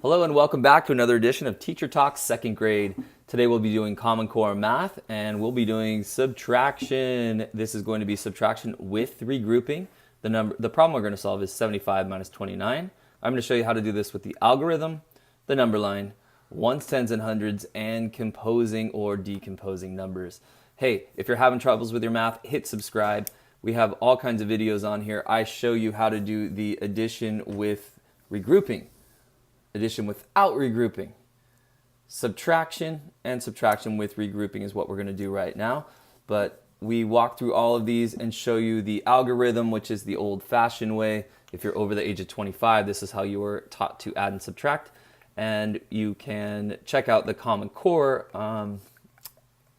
Hello and welcome back to another edition of Teacher Talk second grade. Today we'll be doing Common Core math and we'll be doing subtraction. This is going to be subtraction with regrouping. The problem we're going to solve is 75 minus 29. I'm going to show you how to do this with the algorithm, the number line, ones, tens, and hundreds, and composing or decomposing numbers. Hey, if you're having troubles with your math, hit subscribe. We have all kinds of videos on here. I show you how to do the addition with regrouping, addition without regrouping, subtraction, and subtraction with regrouping is what we're going to do right now. But we walk through all of these and show you the algorithm, which is the old-fashioned way. If you're over the age of 25, this is how you were taught to add and subtract. And you can check out the Common Core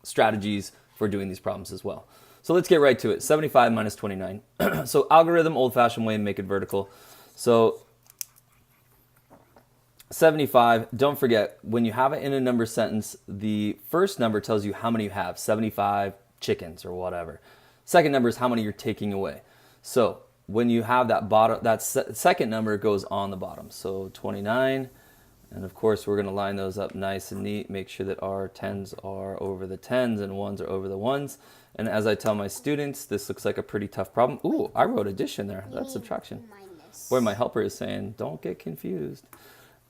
strategies for doing these problems as well. So let's get right to it. 75 minus 29. So algorithm, old-fashioned way, and make it vertical. So 75, don't forget, when you have it in a number sentence, the first number tells you how many you have, 75 chickens or whatever. Second number is how many you're taking away. So when you have that bottom, that second number goes on the bottom. So 29, and of course we're going to line those up nice and neat, make sure that our tens are over the tens and ones are over the ones. And as I tell my students, this looks like a pretty tough problem. Ooh, I wrote addition there. That's subtraction. Boy, my helper is saying, don't get confused.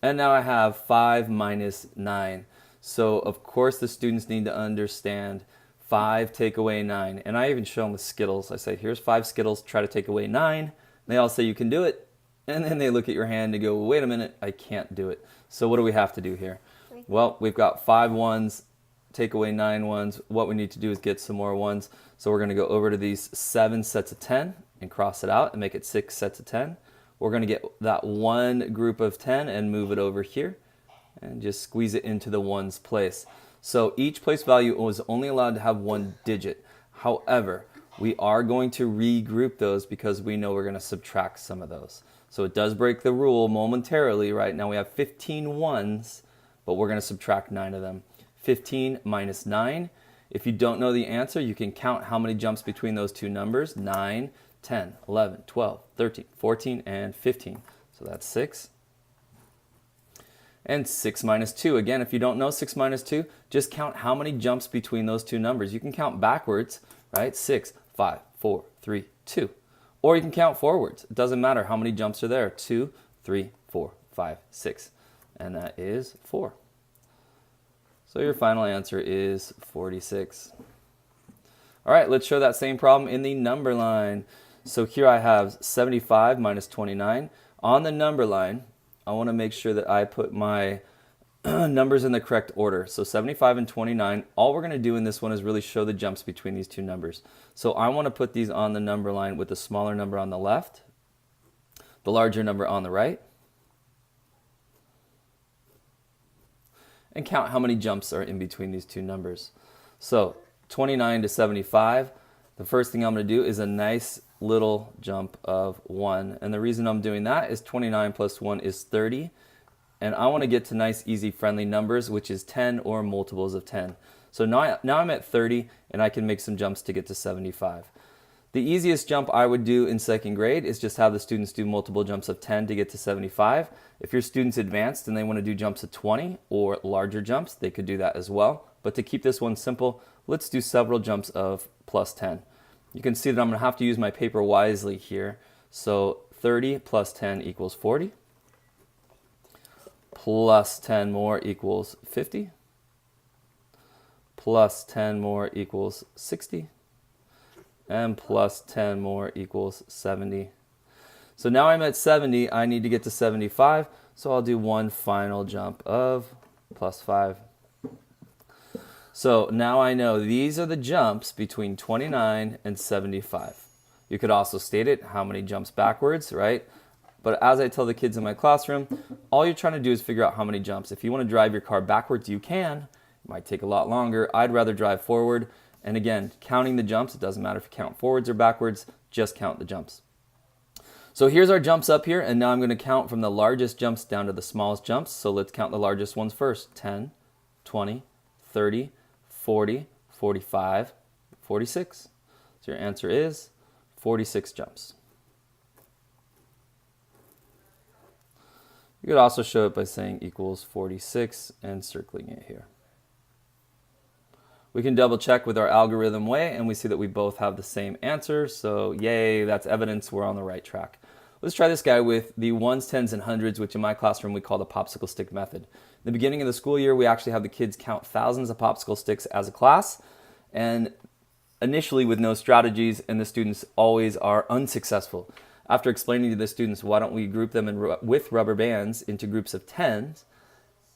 And now I have 5 minus 9. So of course the students need to understand 5 take away 9. And I even show them with Skittles. I say, here's 5 Skittles, try to take away 9. And they all say you can do it. And then they look at your hand and go, wait a minute, I can't do it. So what do we have to do here? Well, we've got 5 ones, take away 9 ones. What we need to do is get some more ones. So we're going to go over to these 7 sets of 10 and cross it out and make it 6 sets of 10. We're going to get that one group of 10 and move it over here and just squeeze it into the ones place. So each place value was only allowed to have one digit. However, we are going to regroup those because we know we're going to subtract some of those. So it does break the rule momentarily. Right now we have 15 ones, but we're going to subtract 9 of them. 15 minus 9. If you don't know the answer, you can count how many jumps between those two numbers. 9, 10, 11, 12, 13, 14, and 15. So that's 6. And 6 minus 2. Again, if you don't know 6 minus 2, just count how many jumps between those two numbers. You can count backwards, right? 6, 5, 4, 3, 2. Or you can count forwards. It doesn't matter how many jumps are there. 2, 3, 4, 5, 6. And that is 4. So your final answer is 46. All right, let's show that same problem in the number line. So here I have 75 minus 29. On the number line, I want to make sure that I put my numbers in the correct order. So 75 and 29, all we're going to do in this one is really show the jumps between these two numbers. So I want to put these on the number line with the smaller number on the left, the larger number on the right, and count how many jumps are in between these two numbers. So 29 to 75, the first thing I'm going to do is a nice little jump of 1. And the reason I'm doing that is 29 plus 1 is 30. And I want to get to nice, easy, friendly numbers, which is 10 or multiples of 10. So now I'm at 30, and I can make some jumps to get to 75. The easiest jump I would do in second grade is just have the students do multiple jumps of 10 to get to 75. If your student's advanced and they want to do jumps of 20 or larger jumps, they could do that as well. But to keep this one simple, let's do several jumps of plus 10. You can see that I'm going to have to use my paper wisely here. So 30 plus 10 equals 40. Plus 10 more equals 50. Plus 10 more equals 60. And plus 10 more equals 70. So now I'm at 70. I need to get to 75. So I'll do one final jump of plus 5. So now I know these are the jumps between 29 and 75. You could also state it, how many jumps backwards, right? But as I tell the kids in my classroom, all you're trying to do is figure out how many jumps. If you want to drive your car backwards, you can. It might take a lot longer. I'd rather drive forward. And again, counting the jumps, it doesn't matter if you count forwards or backwards, just count the jumps. So here's our jumps up here, and now I'm going to count from the largest jumps down to the smallest jumps. So let's count the largest ones first. 10, 20, 30, 40, 45, 46. So your answer is 46 jumps. You could also show it by saying equals 46 and circling it here. We can double check with our algorithm way, and we see that we both have the same answer. So yay, that's evidence we're on the right track. Let's try this guy with the ones, tens, and hundreds, which in my classroom we call the popsicle stick method. In the beginning of the school year, we actually have the kids count thousands of popsicle sticks as a class, and initially with no strategies, and the students always are unsuccessful. After explaining to the students, why don't we group them with rubber bands into groups of tens,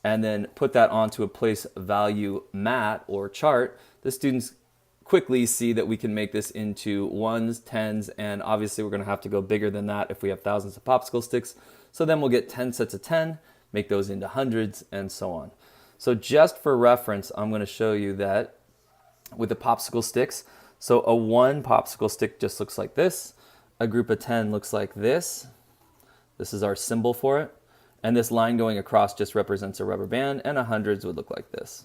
and then put that onto a place value mat or chart, the students quickly see that we can make this into ones, tens, and obviously we're going to have to go bigger than that if we have thousands of popsicle sticks. So then we'll get 10 sets of 10, make those into hundreds, and so on. So just for reference, I'm going to show you that with the popsicle sticks, so a 1 popsicle stick just looks like this, a group of 10 looks like this. This is our symbol for it. And this line going across just represents a rubber band, and a hundreds would look like this.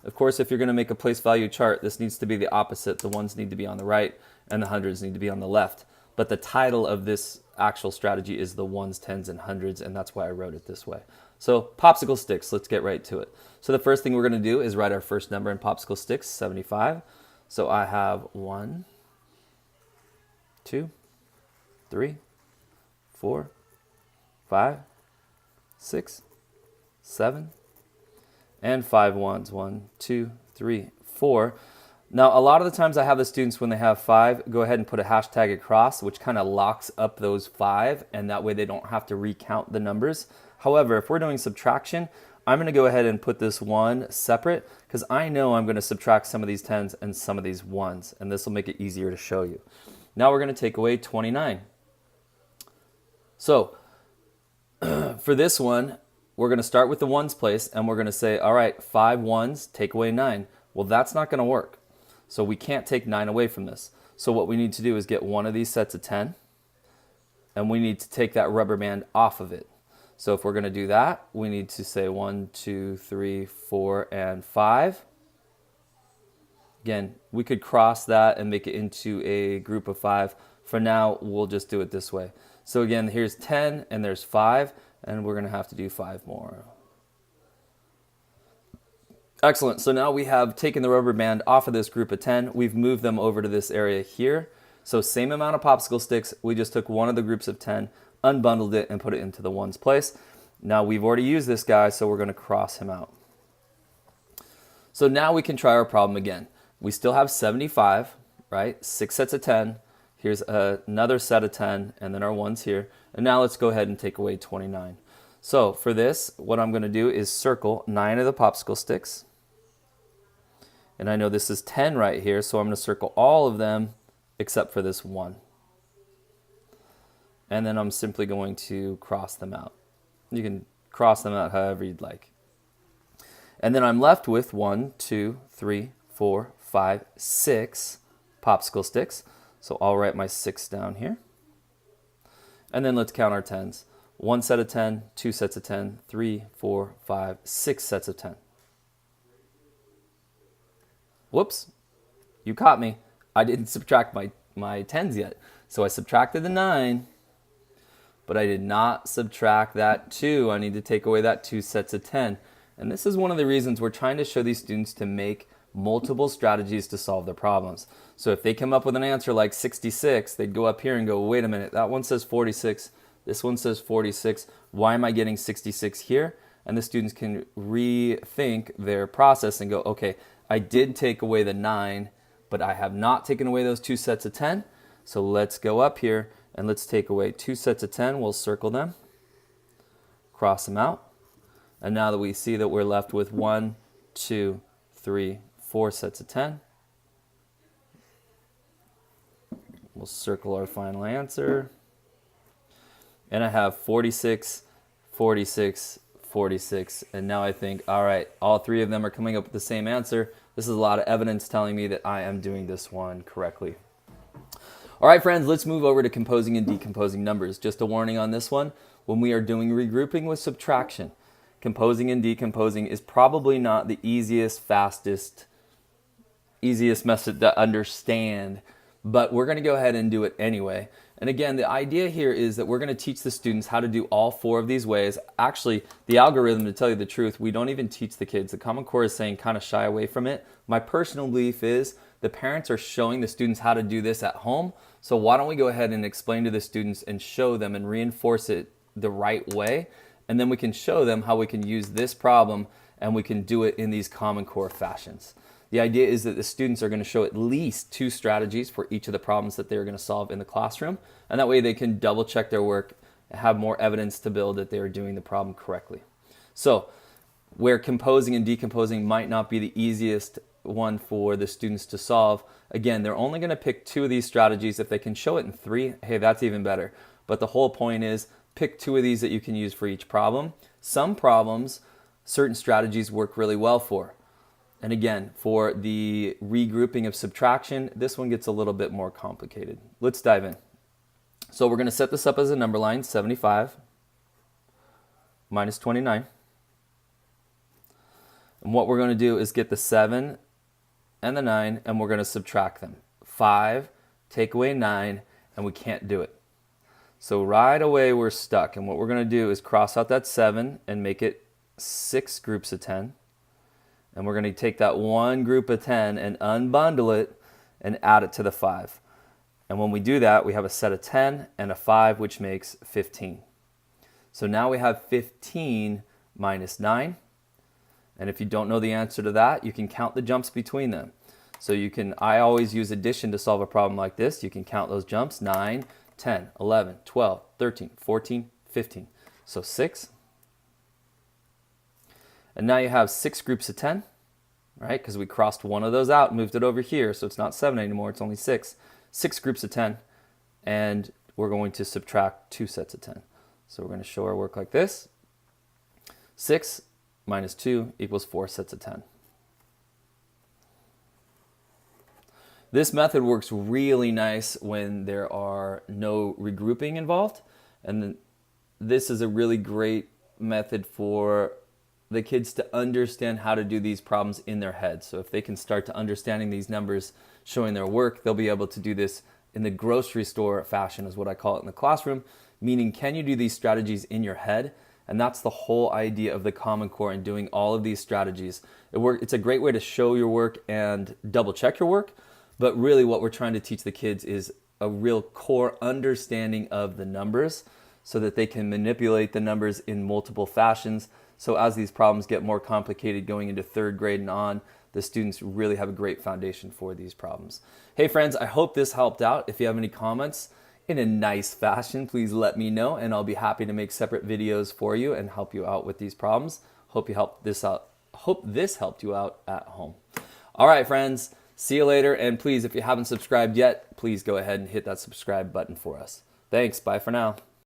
Of course, if you're going to make a place value chart, this needs to be the opposite. The ones need to be on the right, and the hundreds need to be on the left. But the title of this actual strategy is the ones, tens, and hundreds, and that's why I wrote it this way. So popsicle sticks, let's get right to it. So the first thing we're going to do is write our first number in popsicle sticks, 75. So I have 1, 2, 3, 4, 5, 6, 7, and 5 ones. 1, 2, 3, 4. Now, a lot of the times I have the students, when they have 5, go ahead and put a hashtag across, which kind of locks up those 5, and that way they don't have to recount the numbers. However, if we're doing subtraction, I'm going to go ahead and put this 1 separate, because I know I'm going to subtract some of these 10s and some of these 1s, and this will make it easier to show you. Now we're going to take away 29. So for this one, we're going to start with the ones place, and we're going to say, all right, 5 ones, take away 9. Well, that's not going to work. So we can't take 9 away from this. So what we need to do is get one of these sets of 10, and we need to take that rubber band off of it. So if we're going to do that, we need to say 1, 2, 3, 4, and 5. Again, we could cross that and make it into a group of 5. For now, we'll just do it this way. So again, here's 10 and there's 5, and we're going to have to do 5 more. Excellent. So now we have taken the rubber band off of this group of 10. We've moved them over to this area here. So same amount of popsicle sticks. We just took one of the groups of 10, unbundled it, and put it into the ones place. Now we've already used this guy, so we're going to cross him out. So now we can try our problem again. We still have 75, right? 6 sets of 10. Here's another set of 10, and then our ones here. And now let's go ahead and take away 29. So for this, what I'm going to do is circle 9 of the popsicle sticks. And I know this is 10 right here, so I'm going to circle all of them except for this 1. And then I'm simply going to cross them out. You can cross them out however you'd like. And then I'm left with 1, 2, 3, 4, 5, 6 popsicle sticks. So I'll write my 6 down here. And then let's count our 10s. 1 set of 10, 2 sets of 10, 3, 4, 5, 6 sets of 10. Whoops, you caught me. I didn't subtract my 10s yet. So I subtracted the 9, but I did not subtract that 2. I need to take away that 2 sets of 10. And this is one of the reasons we're trying to show these students to make multiple strategies to solve their problems. So if they come up with an answer like 66, they'd go up here and go, wait a minute, that one says 46, this one says 46, why am I getting 66 here? And the students can rethink their process and go, okay, I did take away the 9, but I have not taken away those 2 sets of 10. So let's go up here and let's take away 2 sets of 10. We'll circle them, cross them out. And now that we see that we're left with 1, 2, 3, 4 sets of 10, we'll circle our final answer. And I have 46, 46, 46. And now I think, all right, all 3 of them are coming up with the same answer. This is a lot of evidence telling me that I am doing this one correctly. All right, friends, let's move over to composing and decomposing numbers. Just a warning on this one. When we are doing regrouping with subtraction, composing and decomposing is probably not the easiest, fastest, easiest method to understand, but we're going to go ahead and do it anyway. And again, the idea here is that we're going to teach the students how to do all 4 of these ways. Actually, the algorithm, to tell you the truth, we don't even teach the kids. The Common Core is saying kind of shy away from it. My personal belief is the parents are showing the students how to do this at home. So why don't we go ahead and explain to the students and show them and reinforce it the right way. And then we can show them how we can use this problem and we can do it in these Common Core fashions. The idea is that the students are going to show at least 2 strategies for each of the problems that they're going to solve in the classroom. And that way they can double check their work and have more evidence to build that they are doing the problem correctly. So where composing and decomposing might not be the easiest one for the students to solve, again, they're only going to pick 2 of these strategies. If they can show it in 3, hey, that's even better. But the whole point is pick 2 of these that you can use for each problem. Some problems, certain strategies work really well for. And again, for the regrouping of subtraction, this one gets a little bit more complicated. Let's dive in. So we're going to set this up as a number line, 75 minus 29. And what we're going to do is get the 7 and the 9, and we're going to subtract them. 5, take away 9, and we can't do it. So right away we're stuck. And what we're going to do is cross out that 7 and make it 6 groups of 10. And we're going to take that one group of 10 and unbundle it and add it to the 5. And when we do that, we have a set of 10 and a 5, which makes 15. So now we have 15 minus 9. And if you don't know the answer to that, you can count the jumps between them. So I always use addition to solve a problem like this. You can count those jumps, 9, 10, 11, 12, 13, 14, 15. So 6. And now you have 6 groups of 10, right? Because we crossed one of those out and moved it over here. So it's not 7 anymore, it's only 6. 6 groups of 10. And we're going to subtract 2 sets of 10. So we're going to show our work like this. 6 minus 2 equals 4 sets of 10. This method works really nice when there are no regrouping involved. And this is a really great method for the kids to understand how to do these problems in their head. So if they can start to understanding these numbers showing their work, they'll be able to do this in the grocery store fashion, is what I call it in the classroom, meaning can you do these strategies in your head? And that's the whole idea of the Common Core and doing all of these strategies. It's a great way to show your work and double check your work, but really what we're trying to teach the kids is a real core understanding of the numbers so that they can manipulate the numbers in multiple fashions. So as these problems get more complicated going into 3rd grade and on, the students really have a great foundation for these problems. Hey friends, I hope this helped out. If you have any comments in a nice fashion, please let me know and I'll be happy to make separate videos for you and help you out with these problems. Hope this helped you out at home. All right, friends, see you later. And please, if you haven't subscribed yet, please go ahead and hit that subscribe button for us. Thanks. Bye for now.